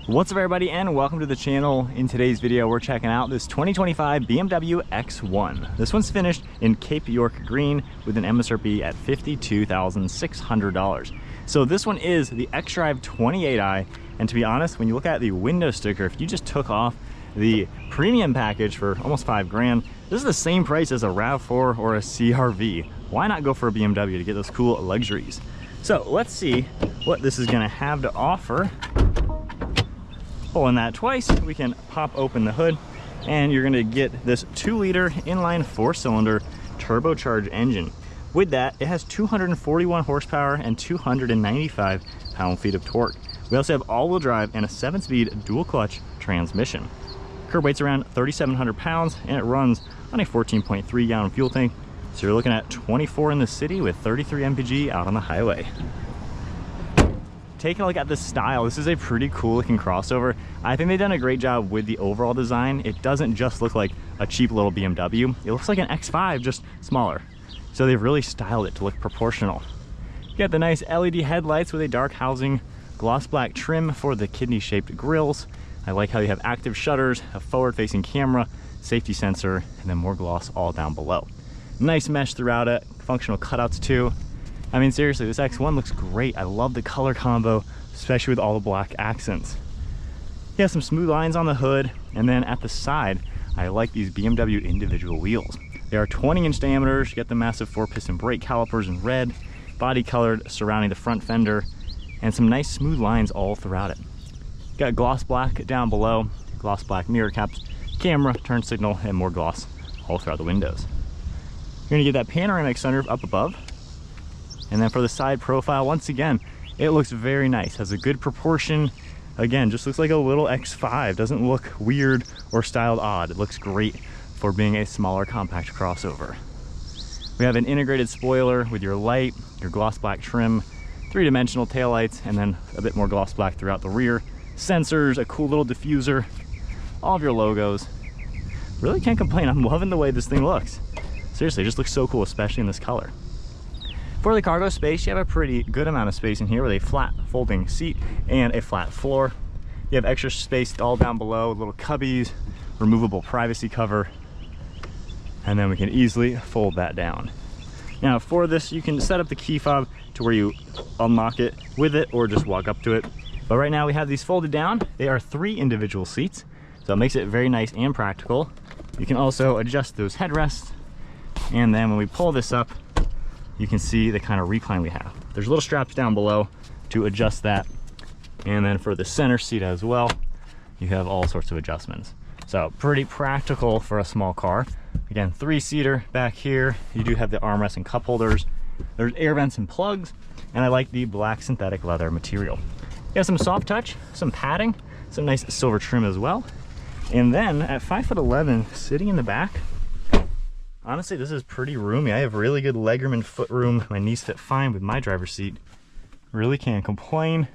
What's up everybody, and welcome to the channel. In today's video we're checking out this 2025 BMW X1. This one's finished in Cape York green with an MSRP at $52,600. So this one is the xDrive 28i, and to be honest, when you look at the window sticker, if you just took off the premium package for almost $5,000, this is the same price as a RAV4 or a CR-V. Why not go for a BMW to get those cool luxuries? So let's see what this is going to have to offer. Pulling that twice, we can pop open the hood, and you're going to get this 2-liter inline 4-cylinder turbocharged engine. With that, it has 241 horsepower and 295 pound-feet of torque. We also have all-wheel drive and a 7-speed dual-clutch transmission. Curb weight's around 3,700 pounds, and it runs on a 14.3 gallon fuel tank. So you're looking at 24 in the city with 33 mpg out on the highway. Taking a look at the style, this is a pretty cool looking crossover. I think they've done a great job with the overall design. It doesn't just look like a cheap little BMW. It looks like an X5, just smaller. So they've really styled it to look proportional. You got the nice LED headlights with a dark housing, gloss black trim for the kidney-shaped grills. I like how you have active shutters, a forward-facing camera, safety sensor, and then more gloss all down below. Nice mesh throughout it, functional cutouts too. I mean, seriously, this X1 looks great. I love the color combo, especially with all the black accents. You have some smooth lines on the hood, and then at the side, I like these BMW individual wheels. They are 20-inch diameters. You get the massive 4-piston brake calipers in red, body colored surrounding the front fender, and some nice smooth lines all throughout it. Got gloss black down below, gloss black mirror caps, camera, turn signal, and more gloss all throughout the windows. You're gonna get that panoramic sunroof up above. And then for the side profile, once again, it looks very nice, has a good proportion. Again, just looks like a little X5, doesn't look weird or styled odd. It looks great for being a smaller compact crossover. We have an integrated spoiler with your light, your gloss black trim, 3-dimensional taillights, and then a bit more gloss black throughout the rear. Sensors, a cool little diffuser, all of your logos. Really can't complain, I'm loving the way this thing looks. Seriously, it just looks so cool, especially in this color. For the cargo space, you have a pretty good amount of space in here with a flat folding seat and a flat floor. You have extra space all down below, little cubbies, removable privacy cover, and then we can easily fold that down. Now for this, you can set up the key fob to where you unlock it with it or just walk up to it. But right now we have these folded down. They are 3 individual seats, so it makes it very nice and practical. You can also adjust those headrests, and then when we pull this up, you can see the kind of recline we have. There's little straps down below to adjust that. And then for the center seat as well, you have all sorts of adjustments. So pretty practical for a small car. Again, 3-seater back here. You do have the armrest and cup holders. There's air vents and plugs. And I like the black synthetic leather material. You have some soft touch, some padding, some nice silver trim as well. And then at 5'11", sitting in the back, honestly, this is pretty roomy. I have really good legroom and footroom. My knees fit fine with my driver's seat. Really can't complain.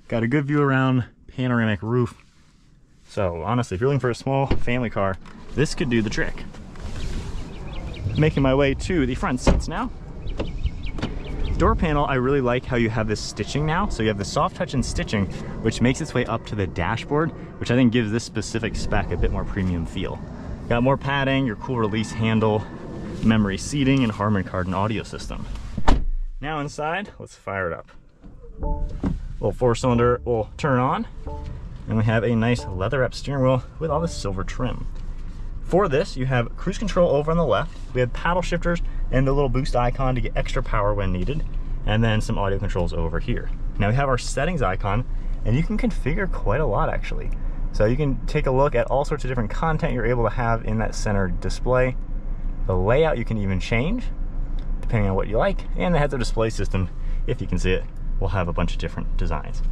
Got a good view around, panoramic roof. So honestly, if you're looking for a small family car, this could do the trick. Making my way to the front seats now. Door panel, I really like how you have this stitching now. So you have the soft touch and stitching, which makes its way up to the dashboard, which I think gives this specific spec a bit more premium feel. Got more padding, your cool release handle, memory seating, and Harman Kardon audio system. Now inside, let's fire it up. Little 4-cylinder will turn on, and we have a nice leather-wrapped steering wheel with all this silver trim. For this, you have cruise control over on the left. We have paddle shifters and the little boost icon to get extra power when needed, and then some audio controls over here. Now we have our settings icon, and you can configure quite a lot actually. So you can take a look at all sorts of different content you're able to have in that center display. The layout you can even change, depending on what you like. And the heads-up display system, if you can see it, will have a bunch of different designs.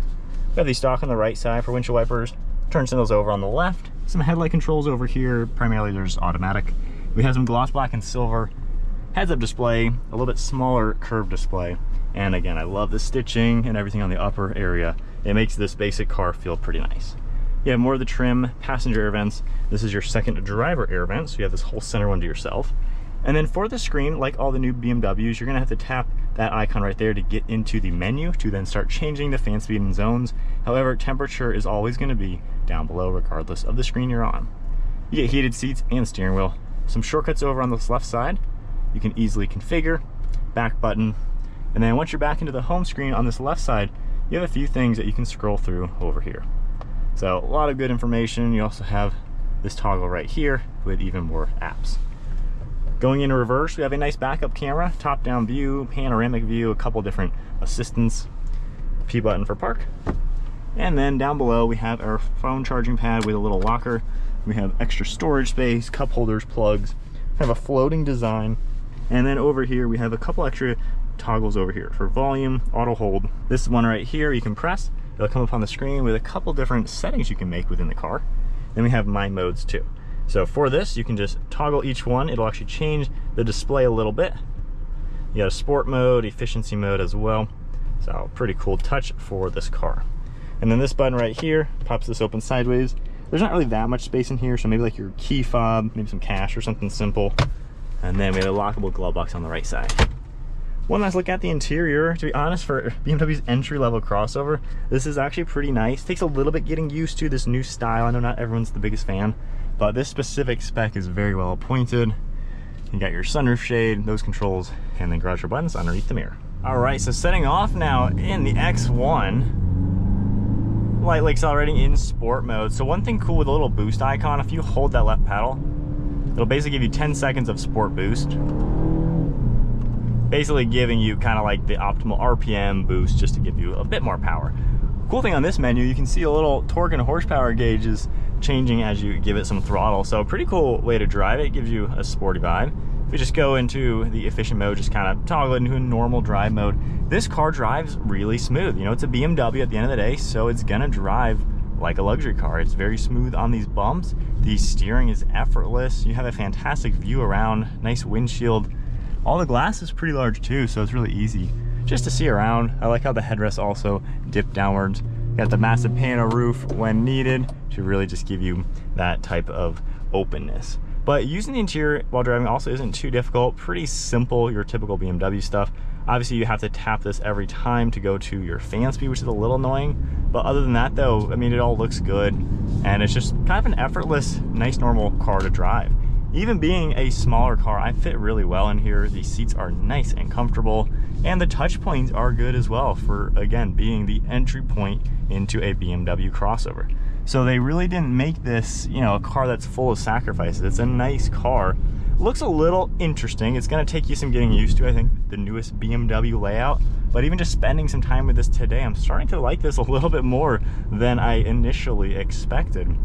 We have the stock on the right side for windshield wipers, turn signals over on the left, some headlight controls over here, primarily there's automatic. We have some gloss black and silver heads-up display, a little bit smaller curved display. And again, I love the stitching and everything on the upper area. It makes this basic car feel pretty nice. You have more of the trim, passenger air vents. This is your second driver air vent, so you have this whole center one to yourself. And then for the screen, like all the new BMWs, you're gonna have to tap that icon right there to get into the menu to then start changing the fan speed and zones. However, temperature is always going to be down below regardless of the screen you're on. You get heated seats and steering wheel. Some shortcuts over on this left side. You can easily configure, back button, and then once you're back into the home screen on this left side, you have a few things that you can scroll through over here. So a lot of good information. You also have this toggle right here with even more apps. Going into reverse, we have a nice backup camera, top-down view, panoramic view, a couple different assistants, P button for park. And then down below, we have our phone charging pad with a little locker. We have extra storage space, cup holders, plugs, kind of a floating design. And then over here, we have a couple extra toggles over here for volume, auto hold. This one right here, you can press. It'll come up on the screen with a couple different settings you can make within the car. Then we have my modes too. So for this, you can just toggle each one. It'll actually change the display a little bit. You got a sport mode, efficiency mode as well. So pretty cool touch for this car. And then this button right here pops this open sideways. There's not really that much space in here, so maybe like your key fob, maybe some cash or something simple. And then we have a lockable glove box on the right side. One last look at the interior. To be honest, for BMW's entry-level crossover, this is actually pretty nice. Takes a little bit getting used to this new style. I know not everyone's the biggest fan, but this specific spec is very well appointed. You got your sunroof shade, those controls, and then garage door buttons underneath the mirror. All right, so setting off now in the X1, lightly accelerating in sport mode. So one thing cool with a little boost icon, if you hold that left pedal, it'll basically give you 10 seconds of sport boost. Basically giving you kind of like the optimal RPM boost just to give you a bit more power. Cool thing on this menu, you can see a little torque and horsepower gauges changing as you give it some throttle. So pretty cool way to drive it. It gives you a sporty vibe. If we just go into the efficient mode, just kind of toggle it into a normal drive mode, this car drives really smooth. You know, it's a BMW at the end of the day, so it's gonna drive like a luxury car. It's very smooth on these bumps. The steering is effortless. You have a fantastic view around, nice windshield. All the glass is pretty large too, so it's really easy just to see around. I like how the headrests also dip downwards. Got the massive panel roof when needed to really just give you that type of openness. But using the interior while driving also isn't too difficult. Pretty simple, your typical BMW stuff. Obviously you have to tap this every time to go to your fan speed, which is a little annoying. But other than that though, I mean, it all looks good. And it's just kind of an effortless, nice normal car to drive. Even being a smaller car, I fit really well in here. The seats are nice and comfortable, and the touch points are good as well for, again, being the entry point into a BMW crossover. So they really didn't make this, you know, a car that's full of sacrifices. It's a nice car. Looks a little interesting. It's gonna take you some getting used to, I think, the newest BMW layout. But even just spending some time with this today, I'm starting to like this a little bit more than I initially expected.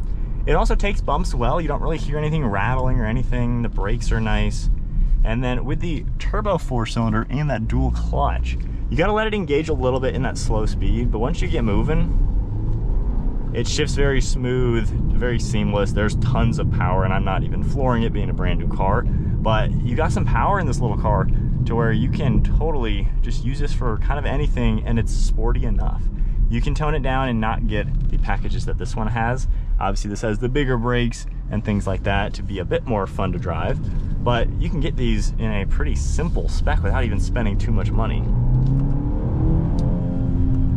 It also takes bumps well. You don't really hear anything rattling or anything. The brakes are nice. And then with the turbo 4-cylinder and that dual clutch, you gotta let it engage a little bit in that slow speed, but once you get moving, it shifts very smooth, very seamless. There's tons of power, and I'm not even flooring it being a brand new car, but you got some power in this little car to where you can totally just use this for kind of anything, and it's sporty enough. You can tone it down and not get the packages that this one has. Obviously this has the bigger brakes and things like that to be a bit more fun to drive, but you can get these in a pretty simple spec without even spending too much money.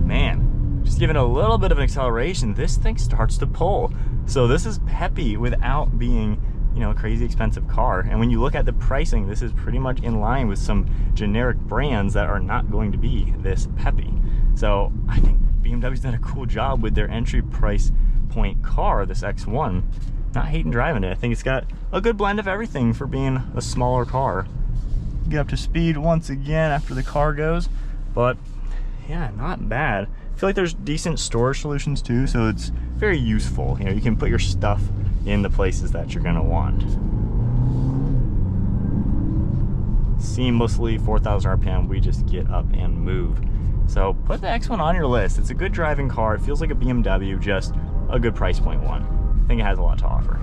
Man, just giving a little bit of an acceleration, this thing starts to pull. So this is peppy without being, you know, a crazy expensive car. And when you look at the pricing, this is pretty much in line with some generic brands that are not going to be this peppy. So I think BMW's done a cool job with their entry price point car, this X1. Not hating driving it. I think it's got a good blend of everything for being a smaller car. Get up to speed once again after the car goes, but yeah, not bad. I feel like there's decent storage solutions too, so it's very useful. You know, you can put your stuff in the places that you're gonna want. Seamlessly, 4,000 RPM, we just get up and move. So put the X1 on your list. It's a good driving car. It feels like a BMW, just a good price point one. I think it has a lot to offer.